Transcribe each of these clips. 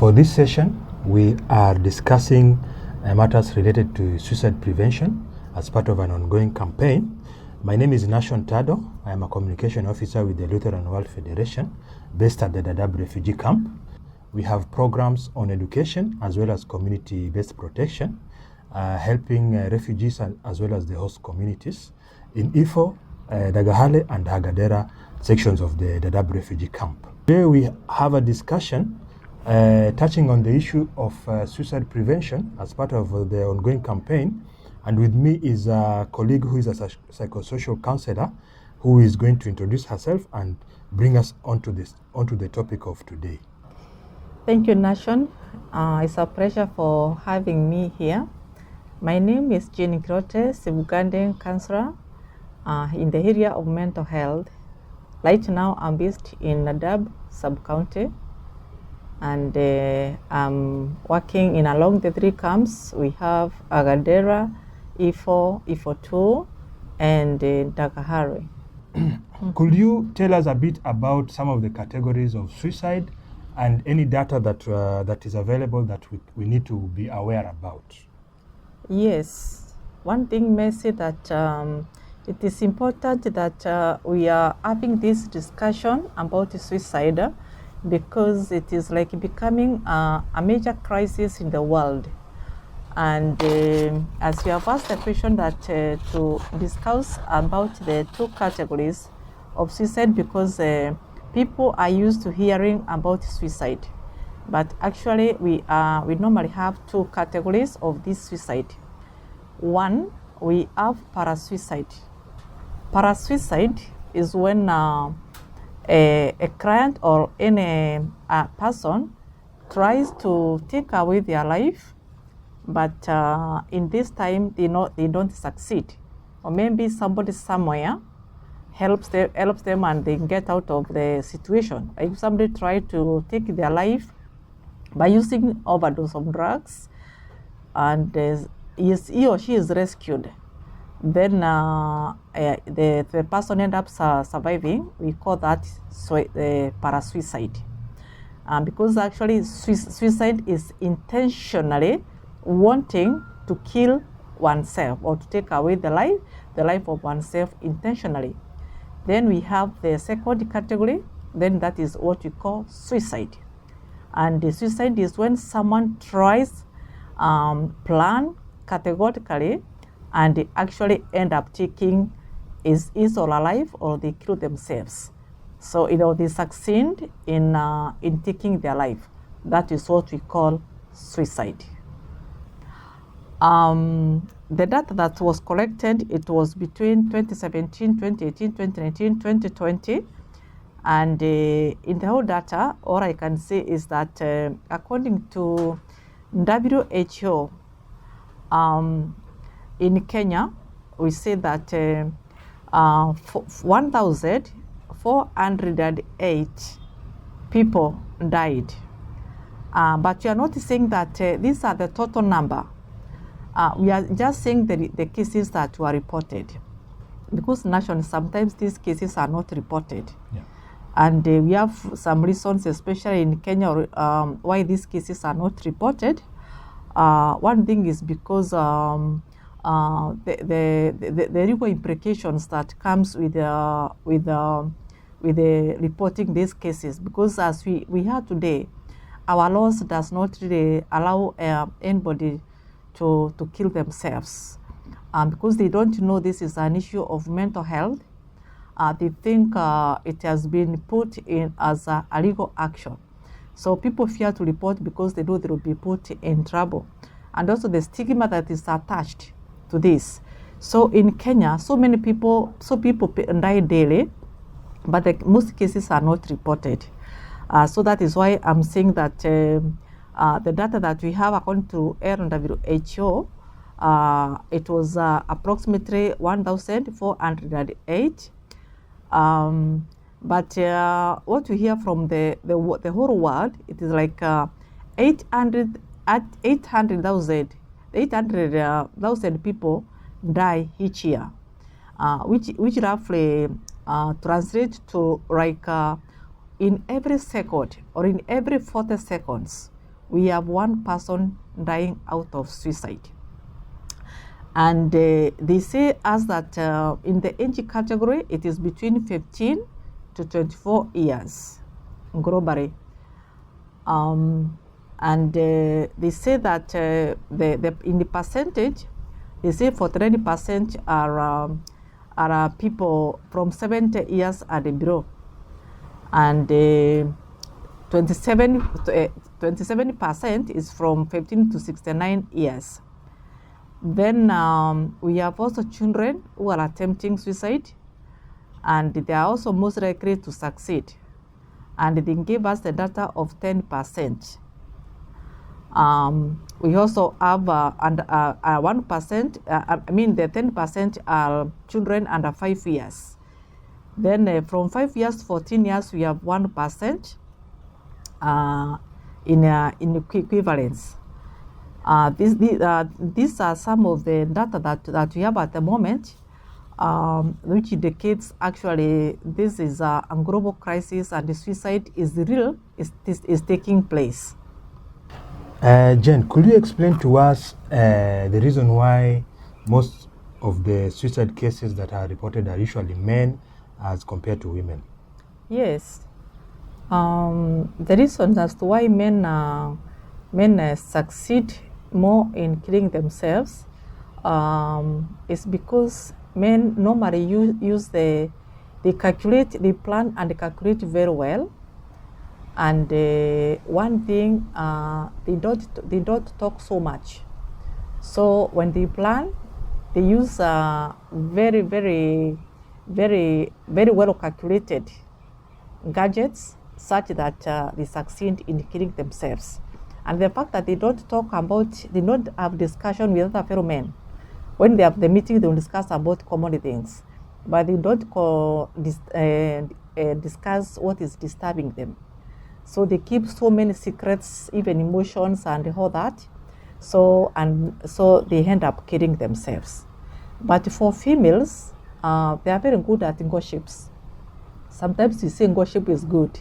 For this session, we are discussing matters related to suicide prevention as part of an ongoing campaign. My name is Nashon.tado. I am a communication officer with the Lutheran World Federation based at the Dadaab refugee camp. We have programs on education as well as community-based protection, helping refugees as well as the host communities in Ifo, Dagahale and Hagadera sections of the Dadaab refugee camp. Today we have a discussion touching on the issue of suicide prevention as part of the ongoing campaign. And with me is a colleague who is a psychosocial counselor who is going to introduce herself and bring us onto the topic of today. Thank you, Nashon. It's a pleasure for having me here. My name is Jenny Grote, Ugandan counselor in the area of mental health. Right now, I'm based in Dadaab sub-county, and I'm working in along the three camps. We have Agadera, Ifo 2, and Dagahare. Could you tell us a bit about some of the categories of suicide and any data that is available that we need to be aware about? Yes, one thing may say that it is important that we are having this discussion about suicide because it is like becoming a major crisis in the world. And as you have asked the question that to discuss about the two categories of suicide, because people are used to hearing about suicide, but actually we normally have two categories of this suicide. One, we have parasuicide. Parasuicide is when a client or any person tries to take away their life, but in this time they don't succeed, or maybe somebody somewhere helps them and they get out of the situation. If somebody tries to take their life by using overdose of drugs, and he or she is rescued, then the person ends up surviving. We call that parasuicide, because actually suicide is intentionally wanting to kill oneself or to take away the life of oneself intentionally. Then we have the second category, then that is what we call suicide. And the suicide is when someone tries plan categorically and they actually end up taking is or alive, or they kill themselves. So they succeed in taking their life. That is what we call suicide. The data that was collected, it was between 2017, 2018, 2019, 2020. And in the whole data, all I can say is that according to WHO, in Kenya, we say that 1,408 people died. But you are not saying that these are the total number. We are just saying the cases that were reported, because nationally sometimes these cases are not reported. Yeah. And we have some reasons, especially in Kenya, why these cases are not reported. One thing is because the legal implications that comes with reporting these cases, because as we have today, our laws does not really allow anybody to kill themselves, because they don't know this is an issue of mental health. They think it has been put in as a legal action. So people fear to report because they know they will be put in trouble. And also the stigma that is attached to this. So in Kenya, so people die daily, but most cases are not reported. So that is why I'm saying that the data that we have according to WHO, it was approximately 1,408. But what we hear from the whole world, it is like 800,000 people die each year, which roughly translates to like in every second or in every 40 seconds, we have one person dying out of suicide. And they say us that in the age category, it is between 15 to 24 years globally. And they say that in the percentage, they say 49% are people from 70 years and below, and 27% is from 15 to 69 years. Then we have also children who are attempting suicide, and they are also most likely to succeed. And they give us the data of 10%. We also have 1%, the 10% are children under 5 years. Then from 5 years to 14 years, we have 1% in equivalence. These are some of the data that we have at the moment, which indicates actually this is a global crisis and the suicide is real, is taking place. Jen, could you explain to us the reason why most of the suicide cases that are reported are usually men as compared to women? Yes. The reason as to why men succeed more in killing themselves is because men normally use they calculate, they plan and they calculate very well. And one thing, they don't talk so much. So when they plan, they use very, very, very, very well calculated gadgets such that they succeed in killing themselves. And the fact that they don't talk about, they don't have discussion with other fellow men. When they have the meeting, they will discuss about common things, but they don't discuss what is disturbing them. So they keep so many secrets, even emotions and all that. So they end up killing themselves. But for females, they are very good at gossips. Sometimes you say gossip is good.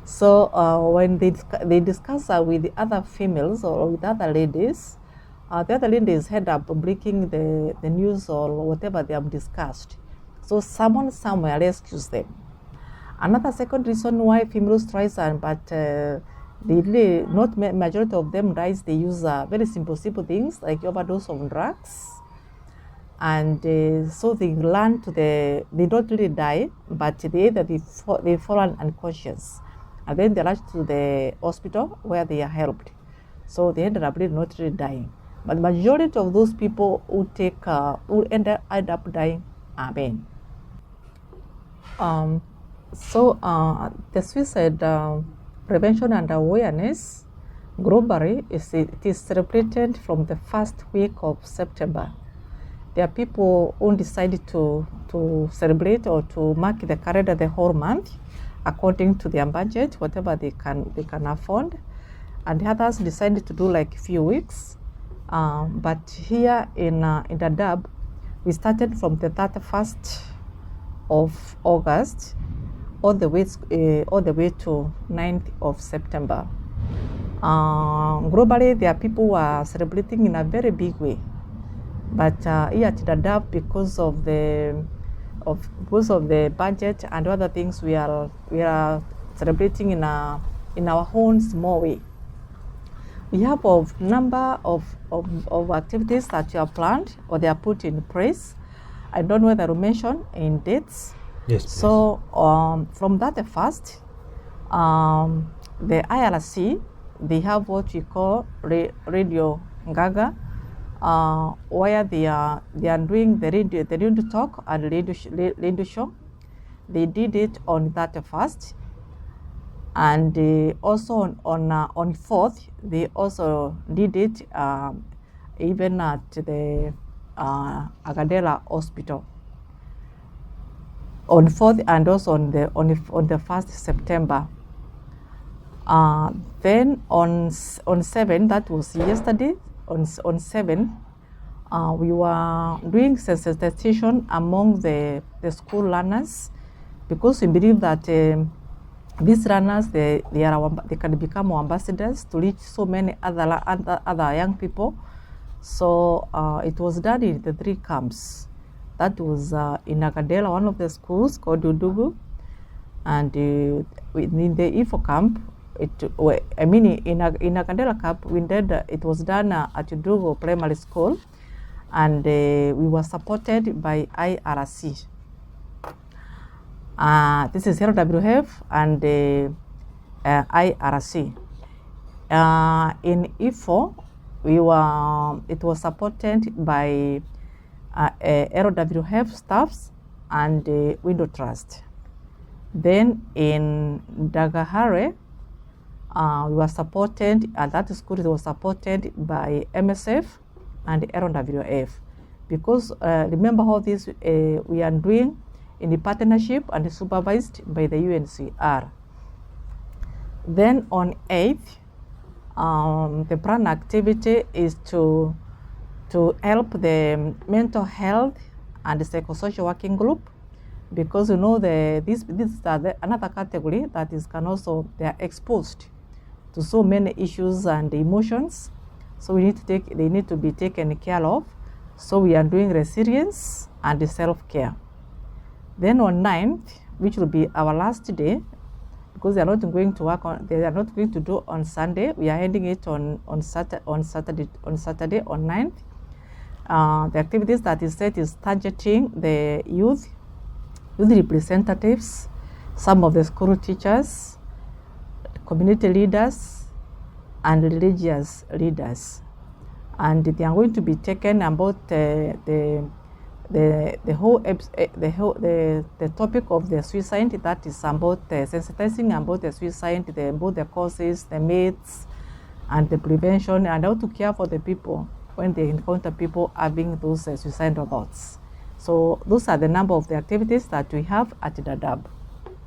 So when they discuss with the other females or with other ladies, the other ladies end up breaking the news or whatever they have discussed. So someone somewhere rescues them. Another second reason why females try, but not majority of them dies, they use very simple things like overdose of drugs. And so they learn they don't really die, but they fall unconscious. And then they rush to the hospital where they are helped. So they ended up really not really dying. But the majority of those people who end up dying are men. So the suicide prevention and awareness globally it is celebrated from the first week of September. There are people who decided to celebrate or to mark the calendar the whole month according to their budget, whatever they can afford, and the others decided to do like a few weeks. But here in Dadaab, we started from the 31st of August all the way to 9th of September. Globally, there are people who are celebrating in a very big way, but here at Dadaab, because of the budget and other things, we are celebrating in our own small way. We have a number of activities that you have planned or they are put in place. I don't know whether to mention in dates. Yes, please. So from that first, the IRC, they have what we call Radio Gaga, where they are doing the radio talk and radio show. They did it on that first, and also on 4th they also did it even at the Agadela Hospital on 4th and also on the 1st September. Then on 7, that was yesterday, on 7, we were doing sensitization among the school learners, because we believe that these runners, they can become ambassadors to reach so many other young people. So it was done in the 3 camps. That was in Akadela, one of the schools called Udugu, and in the IFO camp, in Akadela camp, it was done at Udugu Primary School, and we were supported by IRC. This is LWF and IRC. In IFO, it was supported by LWF staffs and Window Trust. Then in Dagahare, we were supported, at that school it was supported by MSF and LWF. Because remember how this we are doing in the partnership and supervised by the UNCR. Then on 8th, the plan activity is to help the mental health and the psychosocial working group, because this is another category that is they are exposed to so many issues and emotions, so they need to be taken care of. So we are doing resilience and self-care. Then on 9th, which will be our last day, because they are not going to work they are not going to do on Sunday. We are ending it on Saturday on 9th. The activities that is set is targeting the youth representatives, some of the school teachers, community leaders, and religious leaders, and they are going to be taken about the topic of the suicide, that is about sensitizing about the suicide, about the causes, the myths, and the prevention, and how to care for the people when they encounter people having those suicidal thoughts. So those are the number of the activities that we have at Dadaab.